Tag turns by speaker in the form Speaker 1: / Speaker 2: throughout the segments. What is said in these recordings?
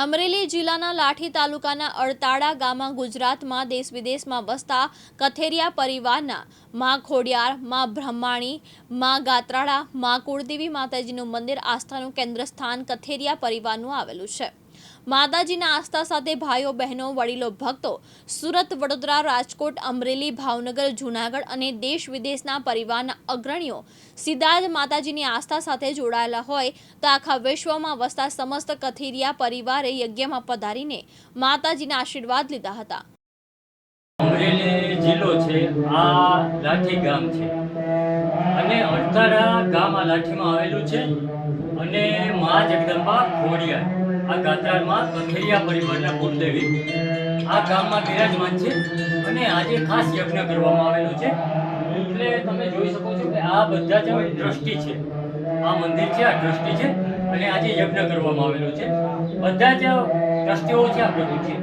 Speaker 1: અમરેલી જિલ્લાના લાઠી તાલુકાના અડતાળા ગામમાં ગુજરાતમાં દેશ વિદેશમાં વસતા કથેરિયા પરિવારના માં ખોડિયાર, માં બ્રહ્માણી, માં ગાત્રાળા, માં કુળદેવી માતાજીનું મંદિર આસ્થાનું કેન્દ્ર સ્થાન કથેરિયા પરિવારનું આવેલું છે। માતાજીના આસ્થા સાથે ભાઈઓ બહેનો વડીલો ભક્તો સુરત, વડોદરા, રાજકોટ, અમરેલી, ભાવનગર, જૂનાગઢ અને દેશ વિદેશના પરિવારના અગ્રણીઓ સીધા જ માતાજીની આસ્થા સાથે જોડાયેલા હોય તો આખા વિશ્વમાં વસતા સમસ્ત કથેરિયા પરિવારે યજ્ઞમાં પધારીને માતાજીના આશીર્વાદ લીધા હતા।
Speaker 2: અમરેલી જિલ્લો છે, આ લાઠી ગામ છે અને અડતાળા ગામ આ લાઠીમાં આવેલું છે અને મા જગદંબા ખોડિયાર આ ગાત્રાળમાં કથેરિયા પરિવારના કુળદેવી આ ગામમાં બિરાજમાન છે અને આજે ખાસ યજ્ઞ કરવામાં આવેલો છે। એટલે તમે જોઈ શકો છો કે આ બધા જ ટ્રસ્ટી છે, આ મંદિર છે, આ ટ્રસ્ટી છે અને આજે યજ્ઞ કરવામાં આવેલો છે। બધા જ ટ્રસ્ટીઓ છે આ બધું છે।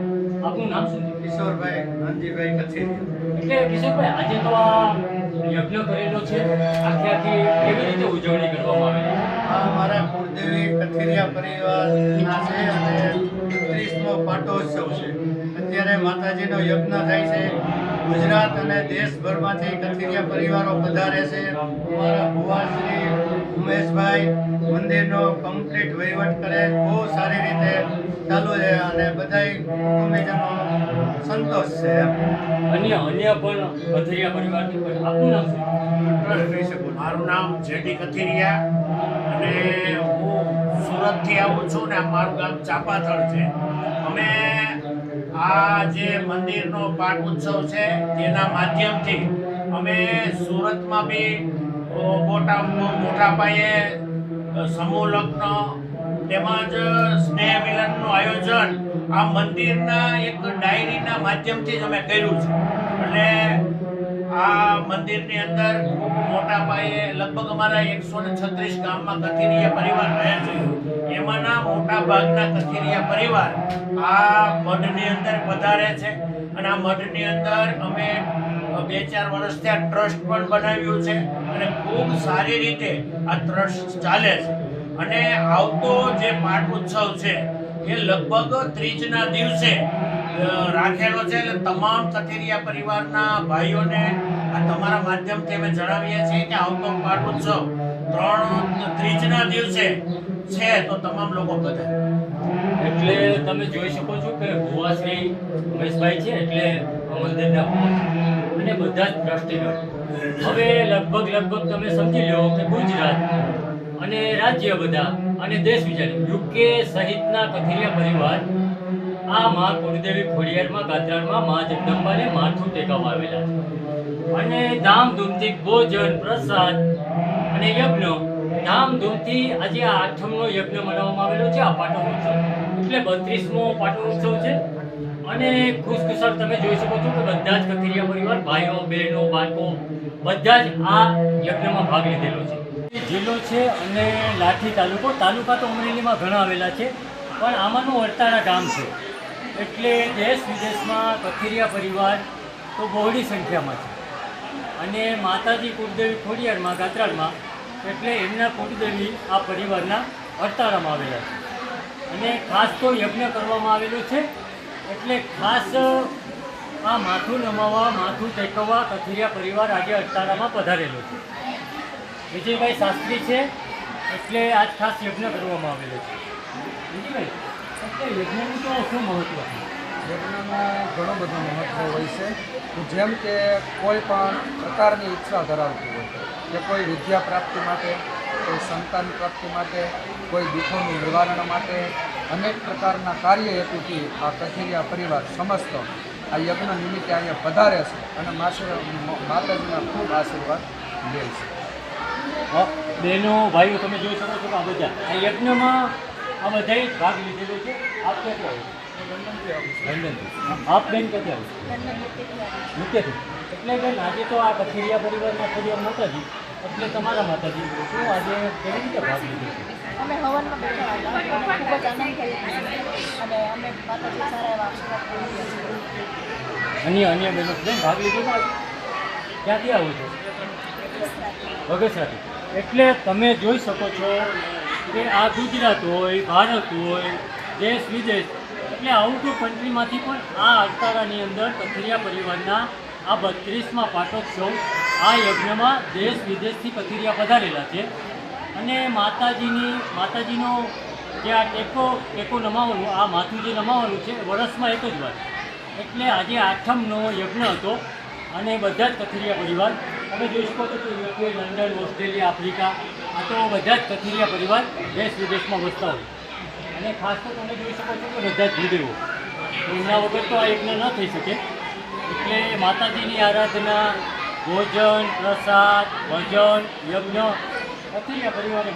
Speaker 2: આપનું નામ શું છે?
Speaker 3: કિશોરભાઈ નાનજીભાઈ કથેરિયા।
Speaker 2: એટલે કિશોરભાઈ, આજે તો આ યજ્ઞ કરેલો છે, આખી કેવી રીતે ઉજવણી કરવામાં આવેલી છે?
Speaker 3: આ મારા કુળદેવી કથેરિયા પરિવારના છે અને 31મો પાટોત્સવ છે। અત્યારે માતાજીનો યજ્ઞ થાય છે। ગુજરાત અને દેશભરમાંથી કથેરિયા પરિવારો પધારે છે। અમારા ભુવાશ્રી ઉમેશભાઈ મંદિરનો કમ્પ્લીટ વહીવટ કરે, બહુ સારી રીતે ચાલુ છે અને બધાય કુટુંબીજનો સંતોષ છે।
Speaker 2: અન્ય પણ કથેરિયા પરિવારથી પણ આપનું નામ શું?
Speaker 3: કહી શકું।
Speaker 4: મારું નામ જેડી કથિરિયા અને હું સુરતથી આવું છું ને મારું ગામ ચાપાથળ છે। અમે આ જે મંદિરનો પાઠ ઉત્સવ છે તેના માધ્યમથી અમે સુરતમાં બી મોટા પાયે સમૂહ લગ્ન તેમજ સ્નેહ મિલનનું આયોજન આ મંદિરના એક ડાયરીના માધ્યમથી જ અમે કર્યું છે। એટલે આ મંદિરની અંદર ખૂબ મોટા પાયે લગભગ અમારા 136 ગામમાં કથેરિયા પરિવાર રહે છે। એમાંના મોટા ભાગના કથેરિયા પરિવાર આ મઠની અંદર પધારે છે અને આ મઠની અંદર અમે 2-4 વર્ષથી આ ટ્રસ્ટ પણ બનાવ્યું છે અને ખૂબ સારી રીતે આ ટ્રસ્ટ ચાલે છે। અને આવતો જે પાઠ ઉત્સવ છે એ લગભગ 30ના દિવસે રાખેલો છે। એટલે તમામ કથેરિયા પરિવારના ભાઈઓને આ તમારા માધ્યમથી અમે જણાવીએ છીએ કે આવતો પાઠ ઉત્સવ 30ના દિવસે છે તો તમામ લોકો પધારે।
Speaker 2: એટલે તમે જોઈ શકો છો કે ભુવાશ્રી ઉમેશભાઈ છે એટલે મંદિરના અને બધા જ ટ્રસ્ટીગણ હવે લગભગ તમે સમજી લો કે ગુજરાત અને રાજ્ય બધા અને દેશ વિદેશ યુકે સહિતના કથેરિયા પરિવાર આ મા કુળદેવી ખોડિયારમાં ગાત્રાળમાં મા જગદંબાને માથું ટેકવવા આવેલા છે અને ધામધૂમથી ભોજન, પ્રસાદ અને યજ્ઞ ધામધૂમથી આજે આ 8મનો યજ્ઞ મનાવવામાં આવેલો છે। આ પાટોત્સવ એટલે 32મો પાટોત્સવ છે અને ખુશખુશાલ તમે જોઈ શકો છો કે બધા જ કથેરિયા પરિવાર ભાઈઓ બહેનો બાળકો બધા જ આ યજ્ઞમાં ભાગ લીધેલો છે। જિલ્લો છે અને લાઠી તાલુકા તો અમરેલીમાં ઘણા આવેલા છે પણ આમાંનું અડતાળા ગામ છે એટલે દેશ વિદેશમાં કથેરિયા પરિવાર તો બહોળી સંખ્યામાં છે અને માતાજી કુળદેવી ખોડિયારમાં ગાત્રાળમાં એટલે એમના કુળદેવી આ પરિવારના અડતાળામાં આવેલા છે અને ખાસ તો યજ્ઞ કરવામાં આવેલો છે એટલે ખાસ આ માથું નમાવવા, માથું ટેકવવા કથેરિયા પરિવાર આજે અડતાળામાં પધારેલો છે। વિજયભાઈ શાસ્ત્રી છે એટલે આજ ખાસ યજ્ઞ કરવામાં આવેલો છે। વિજયભાઈ, એટલે યજ્ઞનું તો શું મહત્વ છે?
Speaker 5: યજ્ઞનું ઘણું બધું મહત્ત્વ હોય છે જેમ કે કોઈ પણ પ્રકારની ઈચ્છા ધરાવતી હોય કે કોઈ વિદ્યા પ્રાપ્તિ માટે, કોઈ સંતાન પ્રાપ્તિ માટે, કોઈ દુઃખોનું નિવારણ માટે અનેક પ્રકારના કાર્ય હેતુથી આ કથેરિયા પરિવાર સમસ્ત આ યજ્ઞ નિમિત્તે અહીંયા પધારે છે અને માતાજીના ખૂબ આશીર્વાદ લે છે।
Speaker 2: બહેનો ભાઈઓ તમે જોઈ શકો છો કે આ બધા આ યજ્ઞમાં આ બધાએ ભાગ લીધેલો છે। આપ ક્યાંથી આવો? લંડનથી। આપ બેન ક્યાંથી આવો? નૃત્યથી। એટલે બેન આજે તો આ કથેરિયા પરિવારના ખોડિયાર માતાજી એટલે તમારા માતાજી શું આજે કેવી રીતે ભાગ લીધો છે?
Speaker 6: અમે હવનમાં બેઠા હતા, ખૂબ જ આનંદ થયો અને અમે માતાજી સારા એવા આશીર્વાદ કરીએ છીએ।
Speaker 2: અન્ય બહેનો બેન ભાગ લીધો છે? ક્યાંથી આવો છો? બગસરાથી। એટલે તમે જોઈ શકો છો કે આ ગુજરાત હોય, ભારત હોય દેશ વિદેશ એટલે આઉટ ઓફ કન્ટ્રીમાંથી પણ આ અડતાળાની અંદર કથિરિયા પરિવારના આ 32મા પાટોત્સવ આ યજ્ઞમાં દેશ વિદેશથી કથિરિયા પધારેલા છે. અને માતાજીનો જે આ ટેકો નમાવવાનું, આ માથું જે નમાવવાનું છે વર્ષમાં એક જ વાર, એટલે આજે 8મનો યજ્ઞ હતો. અને બધા જ કથિરિયા પરિવાર, તમે જોઈ શકો છો કે યુકે, લંડન, ઓસ્ટ્રેલિયા, આફ્રિકા, આ તો બધા જ કથિરિયા પરિવાર દેશ વિદેશમાં વસતા હોય. અને ખાસ તો તમે જોઈ શકો છો કે બધા જ ભૂદેવો, એમના વગર તો આ યજ્ઞ ન થઈ શકે. એટલે માતાજીની આરાધના, ભોજન, પ્રસાદ, ભજન, યજ્ઞ કથિરિયા પરિવારે